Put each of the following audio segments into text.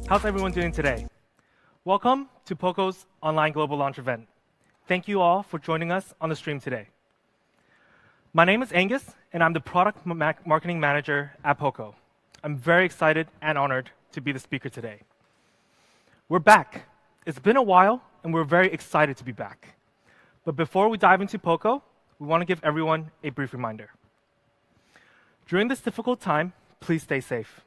How's everyone doing today? Welcome to Poco's online global launch event. Thank you all for joining us on the stream today. My name is Angus, and I'm the product marketing manager at Poco. I'm very excited and honored to be the speaker today. We're back. It's been a while, and we're very excited to be back. But before we dive into Poco, we want to give everyone a brief reminder. During this difficult time, please stay safe.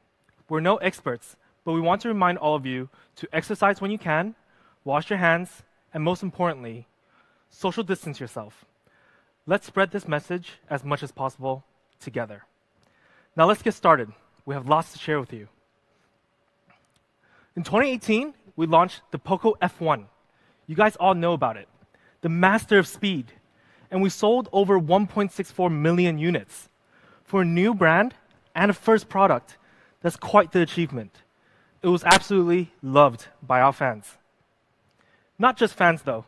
We're no experts, but we want to remind all of you to exercise when you can, wash your hands, and most importantly, social distance yourself. Let's spread this message as much as possible together. Now let's get started. We have lots to share with you. In 2018, we launched the Poco F1. You guys all know about it. The master of speed. And we sold over 1.64 million units. For a new brand and a first product, that's quite the achievement. It was absolutely loved by our fans. Not just fans, though.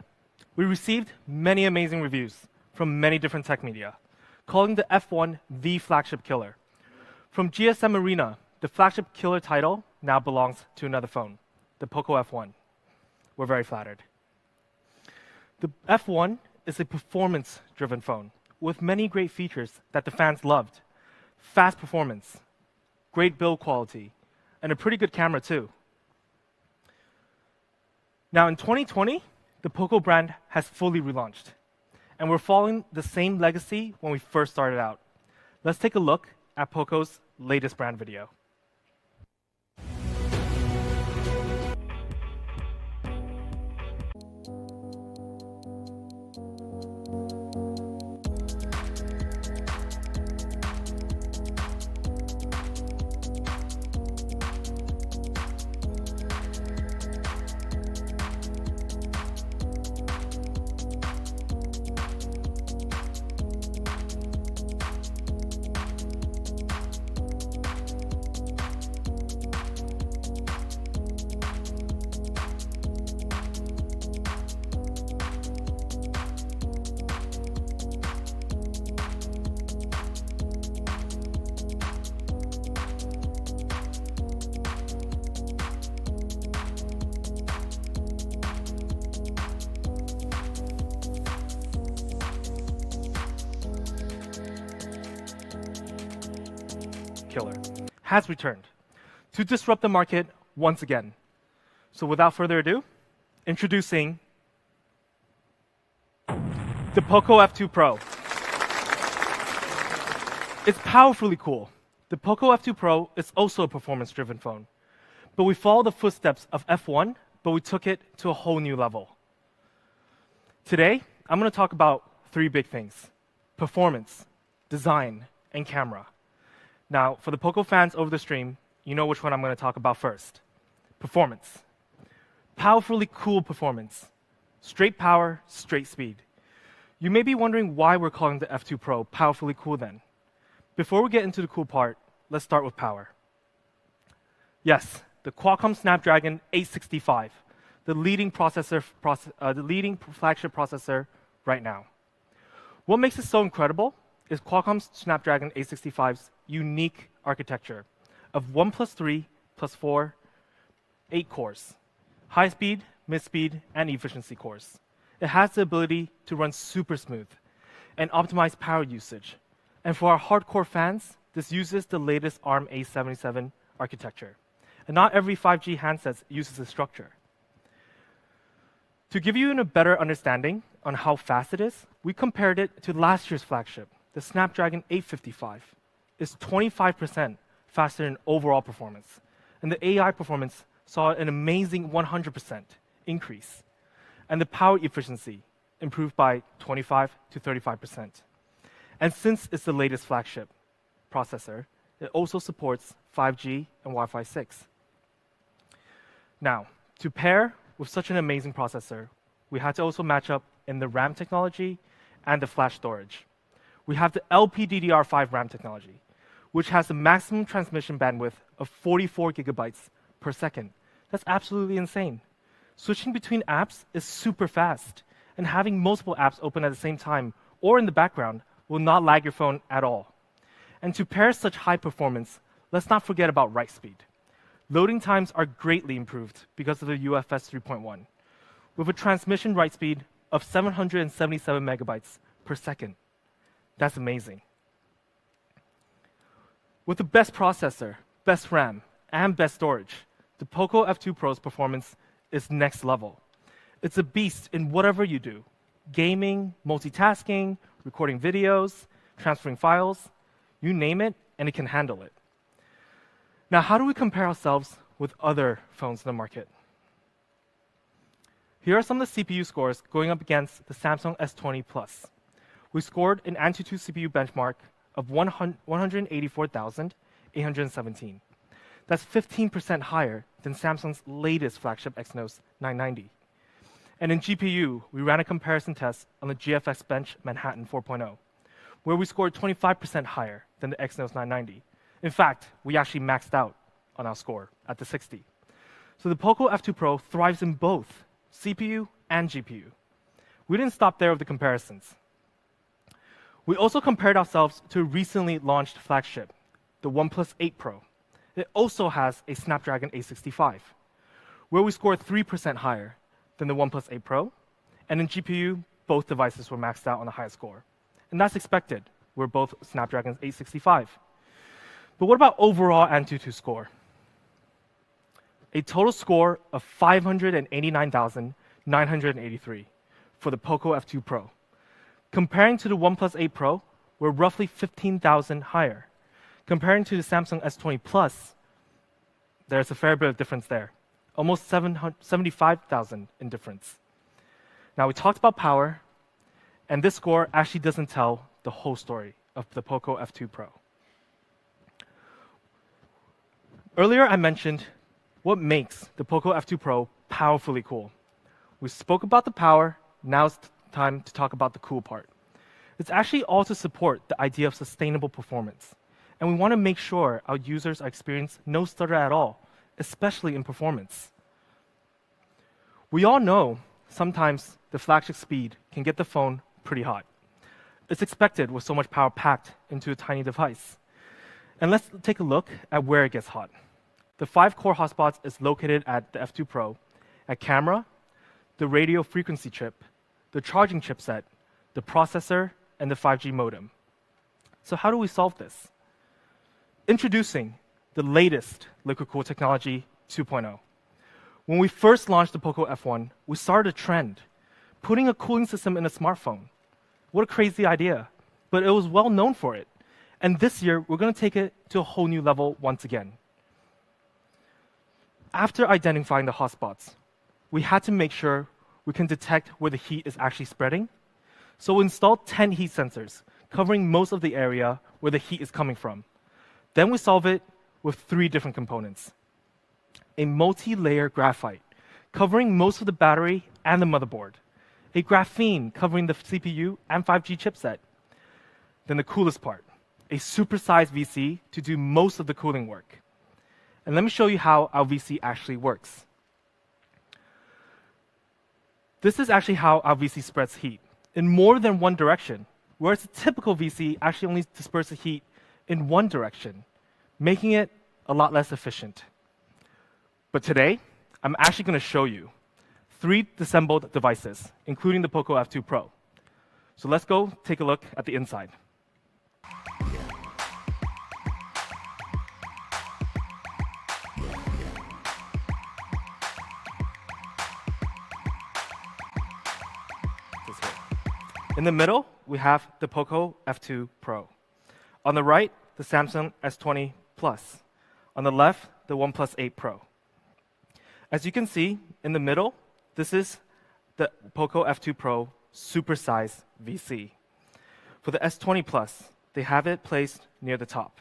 We received many amazing reviews from many different tech media, calling the F1 the flagship killer. From GSM Arena, the flagship killer title now belongs to another phone, the Poco F1. We're very flattered. The F1 is a performance-driven phone with many great features that the fans loved. Fast performance, great build quality, and a pretty good camera too. Now in 2020, the Poco brand has fully relaunched, and we're following the same legacy when we first started out. Let's take a look at Poco's latest brand video. Killer has returned to disrupt the market once again. So without further ado, introducing the Poco F2 Pro. It's powerfully cool. The Poco F2 Pro is also a performance-driven phone. But we follow the footsteps of F1, but we took it to a whole new level. Today, I'm going to talk about three big things: performance, design, and camera. Now, for the Poco fans over the stream, you know which one I'm going to talk about first. Performance. Powerfully cool performance. Straight power, straight speed. You may be wondering why we're calling the F2 Pro powerfully cool then. Before we get into the cool part, let's start with power. Yes, the Qualcomm Snapdragon 865, the leading flagship processor right now. What makes it so incredible is Qualcomm's Snapdragon 865's unique architecture of 1 + 3 + 4, 8 cores, high speed, mid speed, and efficiency cores. It has the ability to run super smooth and optimize power usage. And for our hardcore fans, this uses the latest ARM A77 architecture. And not every 5G handset uses this structure. To give you a better understanding on how fast it is, we compared it to last year's flagship, the Snapdragon 855. It's 25% faster in overall performance. And the AI performance saw an amazing 100% increase. And the power efficiency improved by 25 to 35%. And since it's the latest flagship processor, it also supports 5G and Wi-Fi 6. Now, to pair with such an amazing processor, we had to also match up in the RAM technology and the flash storage. We have the LPDDR5 RAM technology, which has a maximum transmission bandwidth of 44 gigabytes per second. That's absolutely insane. Switching between apps is super fast, and having multiple apps open at the same time or in the background will not lag your phone at all. And to pair such high performance, let's not forget about write speed. Loading times are greatly improved because of the UFS 3.1, with a transmission write speed of 777 megabytes per second. That's amazing. With the best processor, best RAM, and best storage, the Poco F2 Pro's performance is next level. It's a beast in whatever you do: gaming, multitasking, recording videos, transferring files, you name it, and it can handle it. Now, how do we compare ourselves with other phones in the market? Here are some of the CPU scores going up against the Samsung S20 Plus. We scored an Antutu CPU benchmark of 184,817. That's 15% higher than Samsung's latest flagship Exynos 990. And in GPU, we ran a comparison test on the GFX Bench Manhattan 4.0, where we scored 25% higher than the Exynos 990. In fact, we actually maxed out on our score at the 60. So the Poco F2 Pro thrives in both CPU and GPU. We didn't stop there with the comparisons. We also compared ourselves to a recently launched flagship, the OnePlus 8 Pro. It also has a Snapdragon 865, where we scored 3% higher than the OnePlus 8 Pro, and in GPU, both devices were maxed out on the highest score. And that's expected. We're both Snapdragon 865. But what about overall Antutu score? A total score of 589,983 for the Poco F2 Pro. Comparing to the OnePlus 8 Pro, we're roughly 15,000 higher. Comparing to the Samsung S20 Plus, there's a fair bit of difference there. Almost 75,000 in difference. Now, we talked about power, and this score actually doesn't tell the whole story of the Poco F2 Pro. Earlier, I mentioned what makes the Poco F2 Pro powerfully cool. We spoke about the power, now it's time to talk about the cool part. It's actually all to support the idea of sustainable performance. And we want to make sure our users experience no stutter at all, especially in performance. We all know sometimes the flagship speed can get the phone pretty hot. It's expected with so much power packed into a tiny device. And let's take a look at where it gets hot. The 5-core hotspots is located at the F2 Pro, at camera, the radio frequency chip, the charging chipset, the processor, and the 5G modem. So how do we solve this? Introducing the latest liquid cool technology 2.0. When we first launched the Poco F1, we started a trend, putting a cooling system in a smartphone. What a crazy idea, but it was well known for it. And this year, we're going to take it to a whole new level once again. After identifying the hotspots, we had to make sure we can detect where the heat is actually spreading. So we installed 10 heat sensors, covering most of the area where the heat is coming from. Then we solve it with 3 different components. A multi-layer graphite, covering most of the battery and the motherboard. A graphene, covering the CPU and 5G chipset. Then the coolest part, a supersized VC to do most of the cooling work. And let me show you how our VC actually works. This is actually how our VC spreads heat, in more than one direction, whereas a typical VC actually only disperses heat in one direction, making it a lot less efficient. But today, I'm actually going to show you 3 disassembled devices, including the Poco F2 Pro. So let's go take a look at the inside. In the middle, we have the Poco F2 Pro. On the right, the Samsung S20 Plus. On the left, the OnePlus 8 Pro. As you can see, in the middle, this is the Poco F2 Pro supersized VC. For the S20 Plus, they have it placed near the top.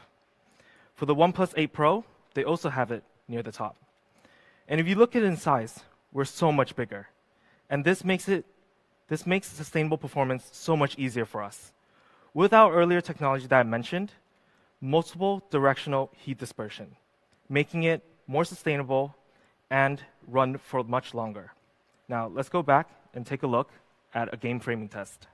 For the OnePlus 8 Pro, they also have it near the top. And if you look at it in size, we're so much bigger. And this makes sustainable performance so much easier for us. With our earlier technology that I mentioned, multiple directional heat dispersion, making it more sustainable and run for much longer. Now, let's go back and take a look at a game framing test.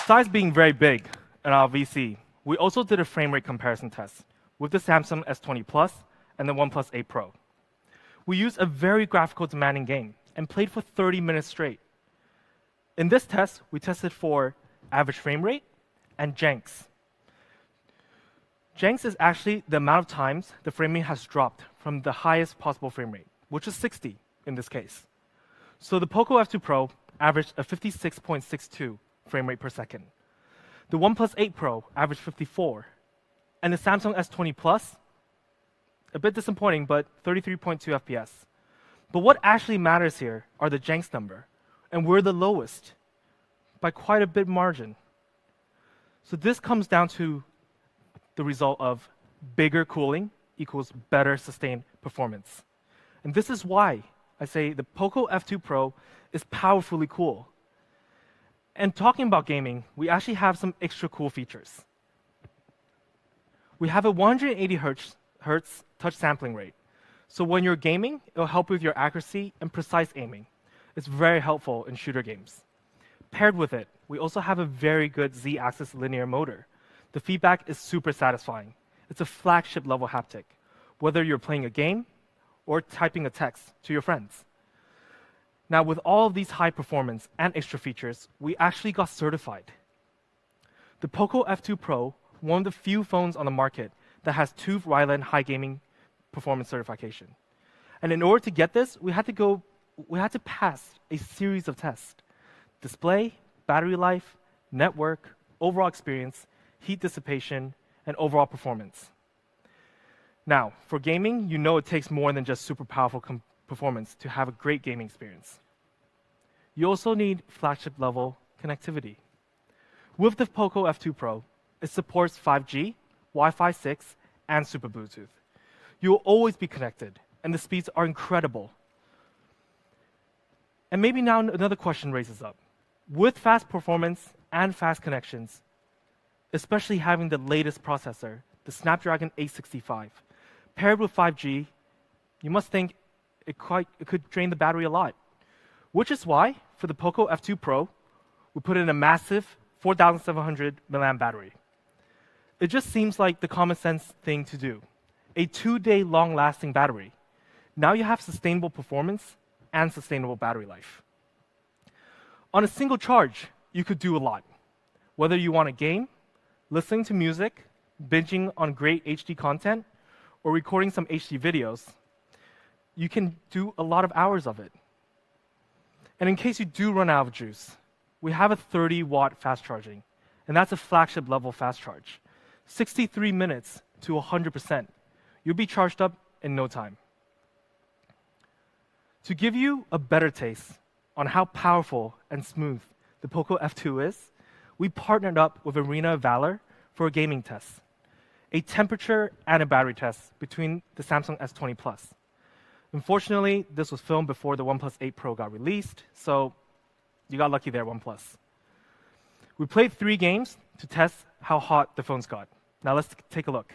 Size being very big in our VC, we also did a frame rate comparison test with the Samsung S20 Plus and the OnePlus 8 Pro. We used a very graphical demanding game and played for 30 minutes straight. In this test, we tested for average frame rate and janks. Janks is actually the amount of times the frame rate has dropped from the highest possible frame rate, which is 60 in this case. So the Poco F2 Pro averaged a 56.62 frame rate per second. The OnePlus 8 Pro averaged 54. And the Samsung S20 Plus, a bit disappointing, but 33.2 FPS. But what actually matters here are the janks number. And we're the lowest by quite a bit margin. So this comes down to the result of bigger cooling equals better sustained performance. And this is why I say the Poco F2 Pro is powerfully cool. And talking about gaming, we actually have some extra cool features. We have a 180 hertz touch sampling rate. So when you're gaming, it'll help with your accuracy and precise aiming. It's very helpful in shooter games. Paired with it, we also have a very good Z-axis linear motor. The feedback is super satisfying. It's a flagship level haptic, whether you're playing a game or typing a text to your friends. Now, with all of these high performance and extra features, we actually got certified. The Poco F2 Pro, one of the few phones on the market that has TÜV Rheinland high gaming performance certification. And in order to get this, we had to pass a series of tests: display, battery life, network, overall experience, heat dissipation, and overall performance. Now, for gaming, you know it takes more than just super powerful performance to have a great gaming experience. You also need flagship level connectivity. With the Poco F2 Pro, it supports 5G, Wi-Fi 6, and Super Bluetooth. You will always be connected, and the speeds are incredible. And maybe now another question raises up. With fast performance and fast connections, especially having the latest processor, the Snapdragon 865, paired with 5G, you must think it could drain the battery a lot. Which is why, for the Poco F2 Pro, we put in a massive 4,700 mAh battery. It just seems like the common sense thing to do. A 2-day long-lasting battery. Now you have sustainable performance and sustainable battery life. On a single charge, you could do a lot. Whether you want to game, listening to music, binging on great HD content, or recording some HD videos, you can do a lot of hours of it. And in case you do run out of juice, we have a 30-watt fast charging, and that's a flagship level fast charge. 63 minutes to 100%. You'll be charged up in no time. To give you a better taste on how powerful and smooth the Poco F2 is, we partnered up with Arena of Valor for a gaming test, a temperature and a battery test between the Samsung S20 Plus. Unfortunately, this was filmed before the OnePlus 8 Pro got released, so you got lucky there, OnePlus. We played 3 games to test how hot the phones got. Now let's take a look.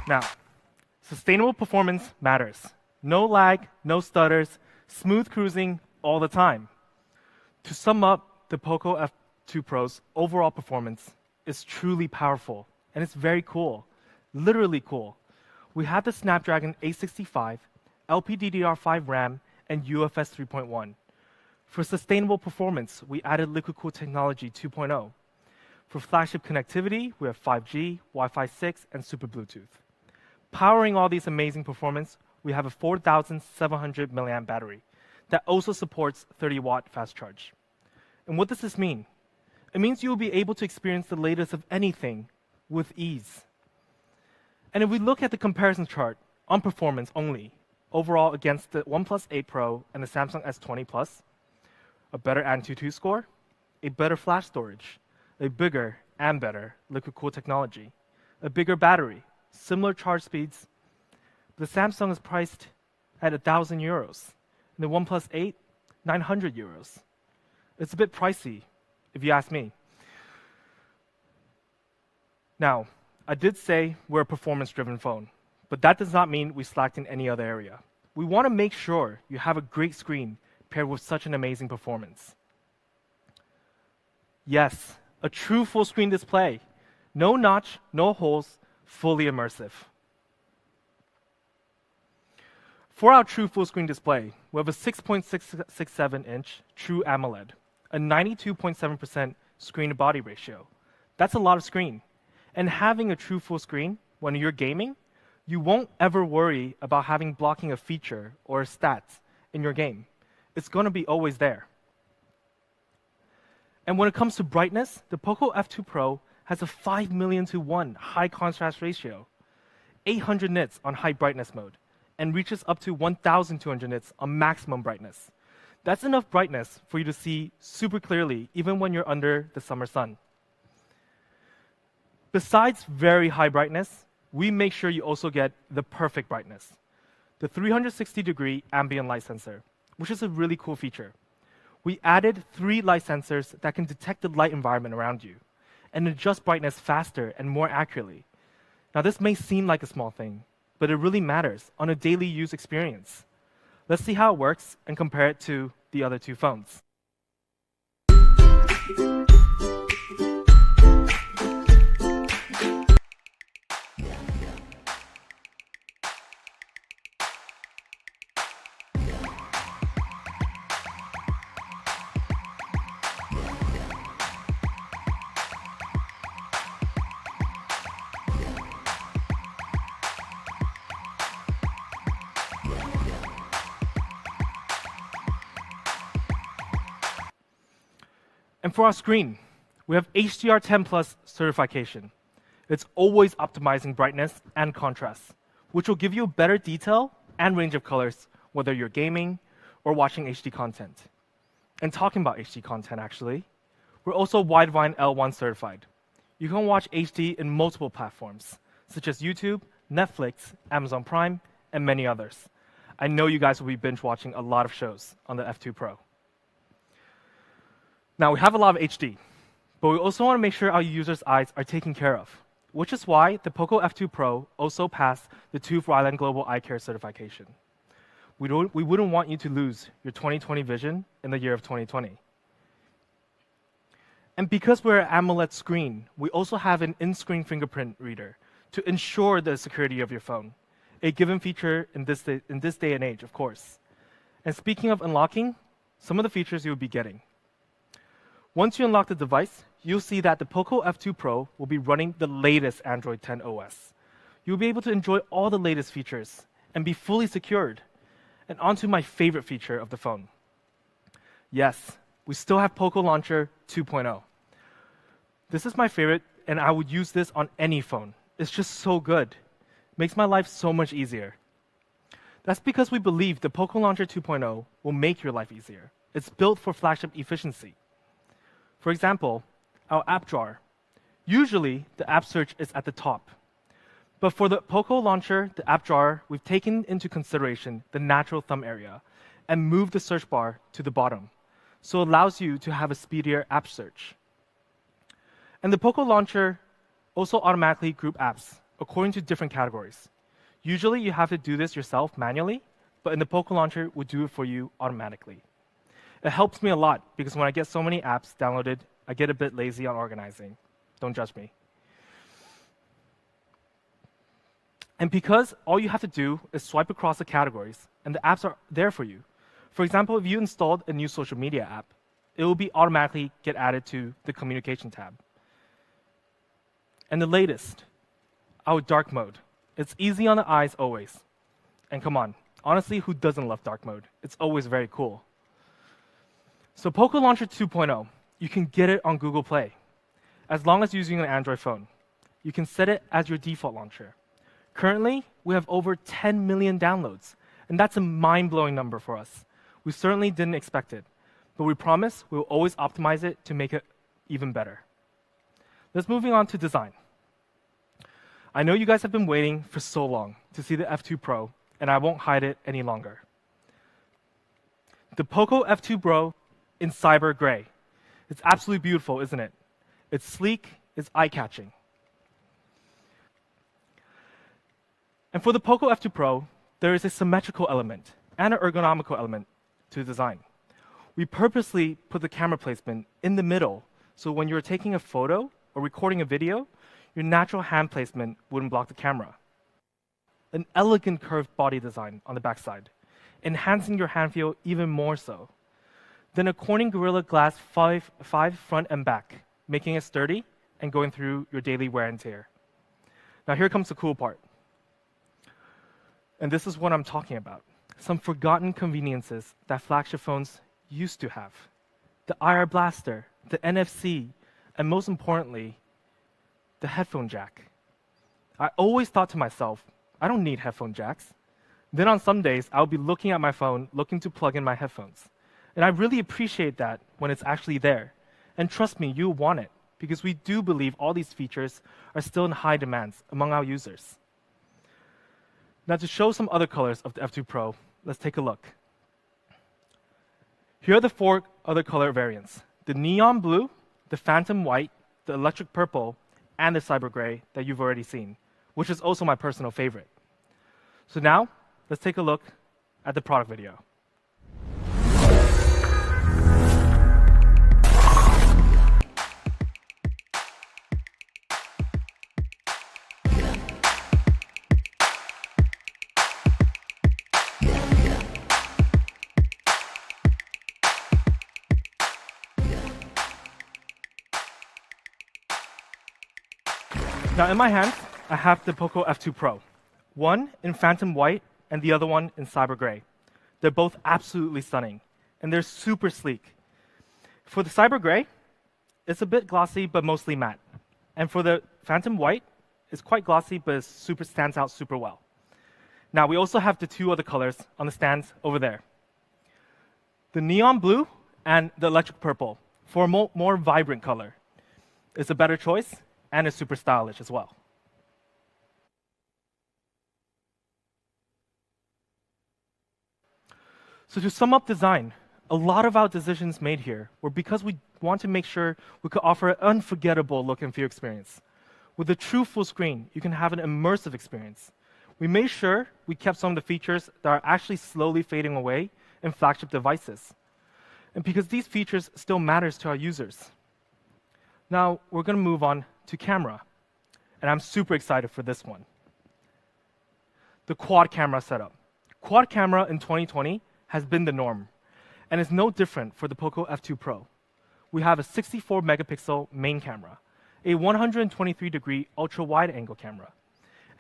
Now, sustainable performance matters. No lag, no stutters, smooth cruising all the time. To sum up, the Poco F2 Pro's overall performance is truly powerful, and it's very cool, literally cool. We have the Snapdragon 865, LPDDR5 RAM, and UFS 3.1. For sustainable performance, we added liquid cooled technology 2.0. For flagship connectivity, we have 5G, Wi-Fi 6, and Super Bluetooth. Powering all these amazing performance, we have a 4,700 milliamp battery that also supports 30-watt fast charge. And what does this mean? It means you will be able to experience the latest of anything with ease. And if we look at the comparison chart on performance only, overall against the OnePlus 8 Pro and the Samsung S20 Plus, a better Antutu score, a better flash storage, a bigger and better liquid-cooled technology, a bigger battery, similar charge speeds. The Samsung is priced at €1,000, and the OnePlus 8, €900. It's a bit pricey, if you ask me. Now, I did say we're a performance-driven phone, but that does not mean we slacked in any other area. We want to make sure you have a great screen paired with such an amazing performance. Yes, a true full-screen display. No notch, no holes, fully immersive. For our true full-screen display, we have a 6.667-inch True AMOLED, a 92.7% screen-to-body ratio. That's a lot of screen. And having a true full screen, when you're gaming, you won't ever worry about having blocking a feature or a stat in your game. It's going to be always there. And when it comes to brightness, the Poco F2 Pro has a 5 million to 1 high contrast ratio, 800 nits on high brightness mode, and reaches up to 1,200 nits on maximum brightness. That's enough brightness for you to see super clearly, even when you're under the summer sun. Besides very high brightness, we make sure you also get the perfect brightness. The 360-degree ambient light sensor, which is a really cool feature. We added 3 light sensors that can detect the light environment around you and adjust brightness faster and more accurately. Now, this may seem like a small thing, but it really matters on a daily use experience. Let's see how it works and compare it to the other 2 phones. And for our screen, we have HDR10 Plus certification. It's always optimizing brightness and contrast, which will give you better detail and range of colors, whether you're gaming or watching HD content. And talking about HD content, actually, we're also Widevine L1 certified. You can watch HD in multiple platforms, such as YouTube, Netflix, Amazon Prime, and many others. I know you guys will be binge watching a lot of shows on the F2 Pro. Now, we have a lot of HD, but we also want to make sure our users' eyes are taken care of, which is why the Poco F2 Pro also passed the TÜV Rheinland Global Eye Care certification. We wouldn't want you to lose your 20/20 vision in the year of 2020. And because we're an AMOLED screen, we also have an in-screen fingerprint reader to ensure the security of your phone, a given feature in this day and age, of course. And speaking of unlocking, some of the features you'll be getting. Once you unlock the device, you'll see that the Poco F2 Pro will be running the latest Android 10 OS. You'll be able to enjoy all the latest features and be fully secured. And onto my favorite feature of the phone. Yes, we still have Poco Launcher 2.0. This is my favorite, and I would use this on any phone. It's just so good. Makes my life so much easier. That's because we believe the Poco Launcher 2.0 will make your life easier. It's built for flagship efficiency. For example, our app drawer. Usually, the app search is at the top. But for the Poco Launcher, the app drawer, we've taken into consideration the natural thumb area and moved the search bar to the bottom, so it allows you to have a speedier app search. And the Poco Launcher also automatically groups apps according to different categories. Usually, you have to do this yourself manually, but in the Poco Launcher, we'll do it for you automatically. It helps me a lot because when I get so many apps downloaded, I get a bit lazy on organizing. Don't judge me. And because all you have to do is swipe across the categories and the apps are there for you, For example, if you installed a new social media app, it will be automatically get added to the communication tab. And the latest, our dark mode. It's easy on the eyes always. And come on, honestly, who doesn't love dark mode? It's always very cool. So Poco Launcher 2.0, you can get it on Google Play, as long as you're using an Android phone. You can set it as your default launcher. Currently, we have over 10 million downloads, and that's a mind-blowing number for us. We certainly didn't expect it, but we promise we will always optimize it to make it even better. Let's moving on to design. I know you guys have been waiting for so long to see the F2 Pro, and I won't hide it any longer. The Poco F2 Pro in cyber gray. It's absolutely beautiful, isn't it? It's sleek, it's eye-catching. And for the Poco F2 Pro, there is a symmetrical element and an ergonomical element to the design. We purposely put the camera placement in the middle, so when you're taking a photo or recording a video, your natural hand placement wouldn't block the camera. An elegant curved body design on the backside, enhancing your hand feel even more so. Then a Corning Gorilla Glass 5 front and back, making it sturdy and going through your daily wear and tear. Now here comes the cool part. And this is what I'm talking about. Some forgotten conveniences that flagship phones used to have. The IR blaster, the NFC, and most importantly, the headphone jack. I always thought to myself, I don't need headphone jacks. Then on some days, I'll be looking at my phone, looking to plug in my headphones. And I really appreciate that when it's actually there. And trust me, you'll want it, because we do believe all these features are still in high demands among our users. Now to show some other colors of the F2 Pro, let's take a look. Here are the 4 other color variants: the neon blue, the phantom white, the electric purple, and the cyber gray that you've already seen, which is also my personal favorite. So now, let's take a look at the product video. Now in my hands, I have the Poco F2 Pro. One in phantom white and the other one in cyber gray. They're both absolutely stunning, and they're super sleek. For the cyber gray, it's a bit glossy, but mostly matte. And for the phantom white, it's quite glossy, but it stands out super well. Now we also have the 2 other colors on the stands over there. The neon blue and the electric purple for a more vibrant color. It's a better choice, and it's super stylish as well. So to sum up design, a lot of our decisions made here were because we want to make sure we could offer an unforgettable look and feel experience. With a true full screen, you can have an immersive experience. We made sure we kept some of the features that are actually slowly fading away in flagship devices. And because these features still matters to our users. Now, we're going to move on to camera. And I'm super excited for this one. The quad camera setup. Quad camera in 2020 has been the norm, and it's no different for the Poco F2 Pro. We have a 64 megapixel main camera, a 123-degree ultra-wide angle camera,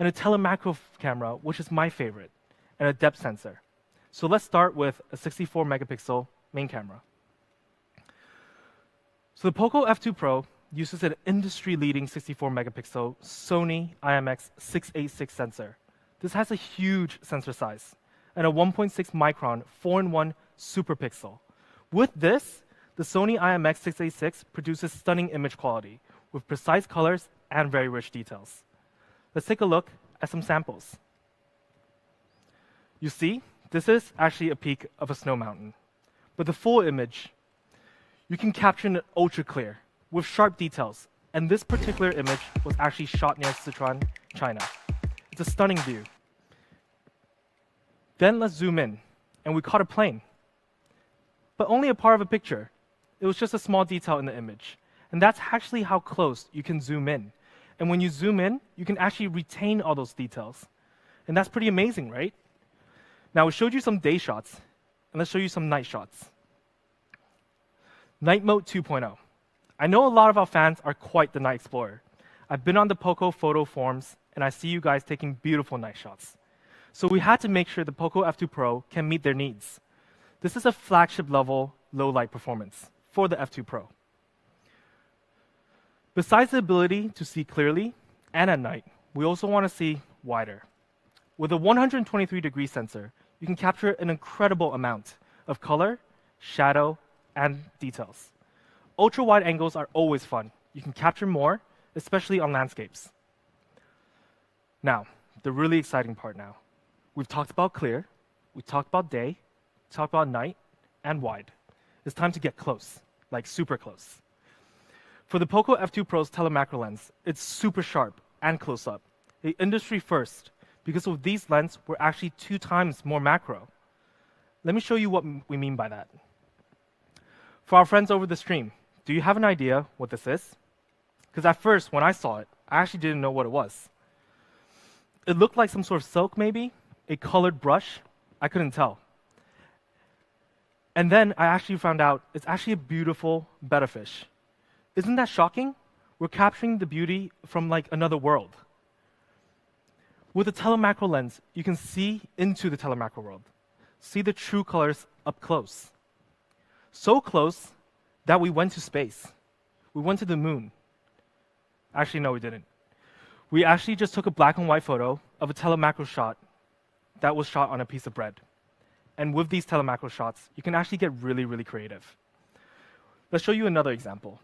and a telemacro camera, which is my favorite, and a depth sensor. So let's start with a 64 megapixel main camera. So the Poco F2 Pro uses an industry-leading 64 megapixel Sony IMX686 sensor. This has a huge sensor size and a 1.6 micron 4-in-1 super pixel. With this, the Sony IMX686 produces stunning image quality with precise colors and very rich details. Let's take a look at some samples. You see, this is actually a peak of a snow mountain. But the full image, you can capture it ultra clear with sharp details. And this particular image was actually shot near Sichuan, China. It's a stunning view. Then let's zoom in, and we caught a plane. But only a part of a picture. It was just a small detail in the image. And that's actually how close you can zoom in. And when you zoom in, you can actually retain all those details. And that's pretty amazing, right? Now, we showed you some day shots, and let's show you some night shots. Night Mode 2.0. I know a lot of our fans are quite the night explorer. I've been on the Poco photo forums, and I see you guys taking beautiful night shots. So we had to make sure the Poco F2 Pro can meet their needs. This is a flagship level low light performance for the F2 Pro. Besides the ability to see clearly and at night, we also want to see wider. With a 123-degree sensor, you can capture an incredible amount of color, shadow, and details. Ultra-wide angles are always fun. You can capture more, especially on landscapes. Now, the really exciting part now. We've talked about clear, we talked about day, talked about night, and wide. It's time to get close, like super close. For the Poco F2 Pro's telemacro lens, it's super sharp and close-up. The industry first, because with these lenses, we're actually 2 times more macro. Let me show you what we mean by that. For our friends over the stream, do you have an idea what this is? Because at first, when I saw it, I actually didn't know what it was. It looked like some sort of silk, maybe, a colored brush. I couldn't tell. And then I actually found out it's actually a beautiful betta fish. Isn't that shocking? We're capturing the beauty from like another world. With a telemacro lens, you can see into the telemacro world, see the true colors up close. So close that we went to space. We went to the moon. Actually, no, we didn't. We actually just took a black and white photo of a telemacro shot that was shot on a piece of bread. And with these telemacro shots, you can actually get really, really creative. Let's show you another example.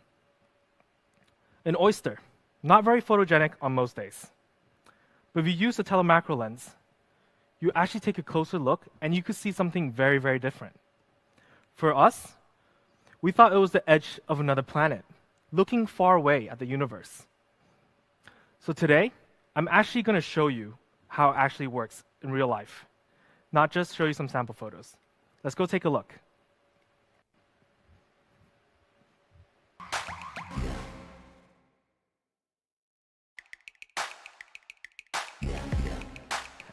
An oyster, not very photogenic on most days. But if you use a telemacro lens, you actually take a closer look and you could see something very, very different. For us, we thought it was the edge of another planet, looking far away at the universe. So today, I'm actually going to show you how it actually works in real life, not just show you some sample photos. Let's go take a look.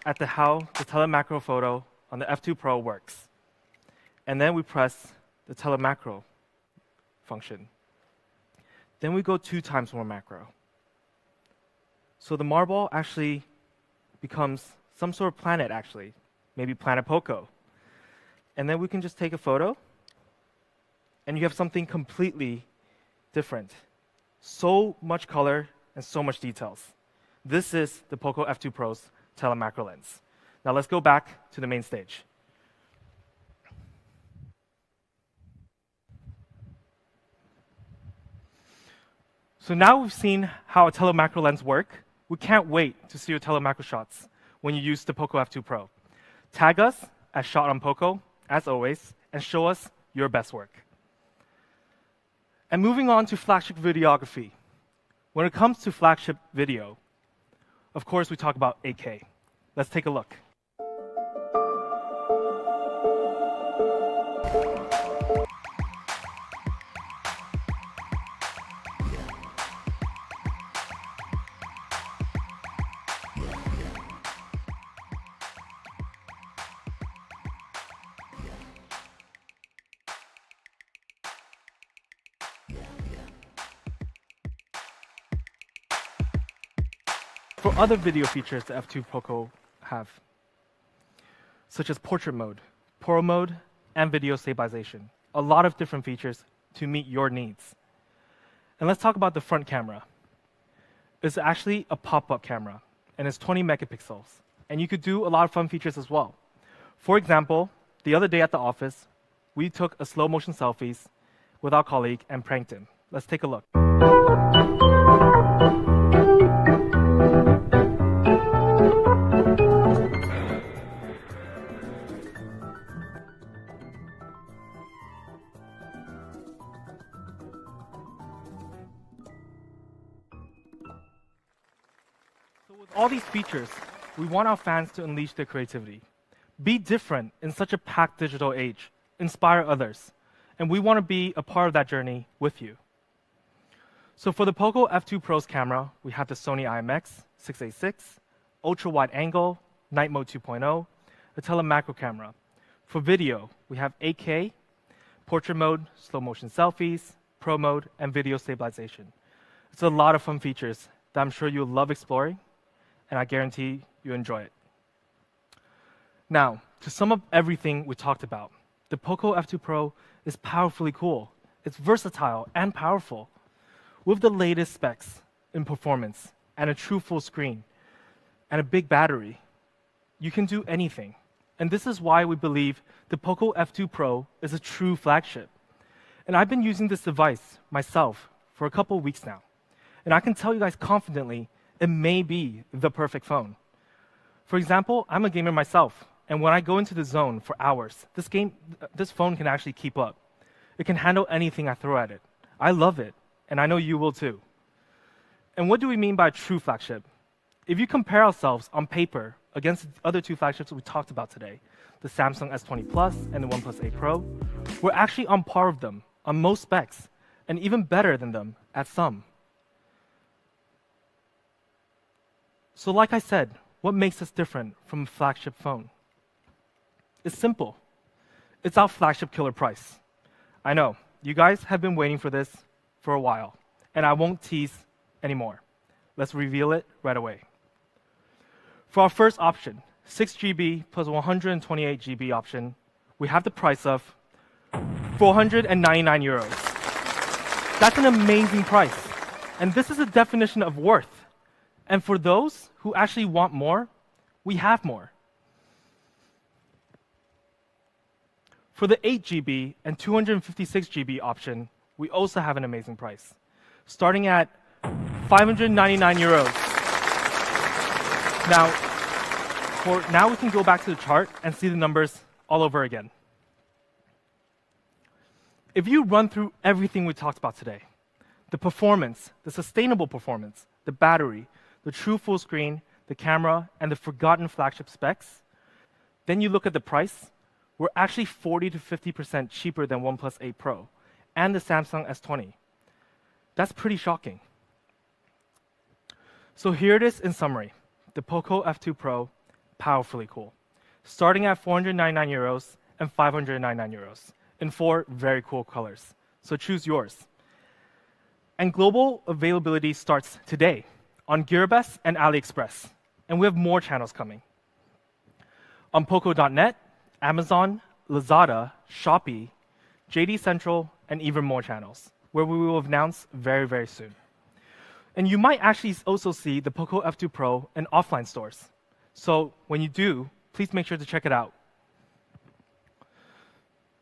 At how the telemacro photo on the F2 Pro works. And then we press the telemacro function. Then we go 2 times more macro. So the marble actually becomes some sort of planet, actually. Maybe Planet Poco. And then we can just take a photo, and you have something completely different. So much color and so much details. This is the Poco F2 Pro's telemacro lens. Now let's go back to the main stage. So now we've seen how a telemacro lens work. We can't wait to see your telemacro shots when you use the Poco F2 Pro. Tag us at Shot on Poco, as always, and show us your best work. And moving on to flagship videography. When it comes to flagship video, of course, we talk about 8K. Let's take a look. For other video features the F2 Poco have, such as portrait mode, pro mode, and video stabilization. A lot of different features to meet your needs. And let's talk about the front camera. It's actually a pop-up camera, and it's 20 megapixels. And you could do a lot of fun features as well. For example, the other day at the office, we took a slow motion selfies with our colleague and pranked him. Let's take a look. So with all these features, we want our fans to unleash their creativity. Be different in such a packed digital age. Inspire others. And we want to be a part of that journey with you. So for the Poco F2 Pro's camera, we have the Sony IMX686, ultra-wide angle, night mode 2.0, a telemacro camera. For video, we have 8K, portrait mode, slow motion selfies, pro mode, and video stabilization. It's a lot of fun features that I'm sure you'll love exploring, and I guarantee you enjoy it. Now, to sum up everything we talked about, the Poco F2 Pro is powerfully cool. It's versatile and powerful. With the latest specs in performance and a true full screen and a big battery, you can do anything. And this is why we believe the Poco F2 Pro is a true flagship. And I've been using this device myself for a couple of weeks now. And I can tell you guys confidently, it may be the perfect phone. For example, I'm a gamer myself. And when I go into the zone for hours, this phone can actually keep up. It can handle anything I throw at it. I love it, and I know you will too. And what do we mean by true flagship? If you compare ourselves on paper against the other two flagships we talked about today, the Samsung S20 Plus and the OnePlus 8 Pro, we're actually on par with them on most specs, and even better than them at some. So like I said, what makes us different from a flagship phone? It's simple. It's our flagship killer price. I know, you guys have been waiting for this for a while, and I won't tease anymore. Let's reveal it right away. For our first option, 6GB plus 128GB option, we have the price of 499 euros. That's an amazing price, and this is the definition of worth. And for those who actually want more, we have more. For the 8GB and 256GB option, we also have an amazing price, starting at 599 euros. Now we can go back to the chart and see the numbers all over again. If you run through everything we talked about today, the performance, the sustainable performance, the battery, the true full screen, the camera, and the forgotten flagship specs, then you look at the price, we're actually 40 to 50% cheaper than OnePlus 8 Pro and the Samsung S20. That's pretty shocking. So here it is in summary. The Poco F2 Pro, powerfully cool. Starting at 499 euros and 599 euros in 4 very cool colors. So choose yours. And global availability starts today on Gearbest and AliExpress. And we have more channels coming. On Poco.net, Amazon, Lazada, Shopee, JD Central, and even more channels, where we will announce very, very soon. And you might actually also see the Poco F2 Pro in offline stores. So when you do, please make sure to check it out.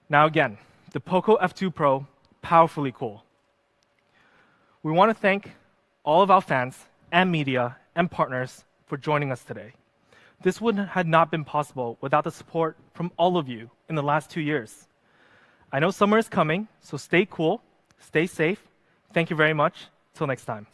Now again, the Poco F2 Pro, powerfully cool. We want to thank all of our fans and media and partners for joining us today. This would have not been possible without the support from all of you in the last 2 years. I know summer is coming, so stay cool, stay safe. Thank you very much. Till next time.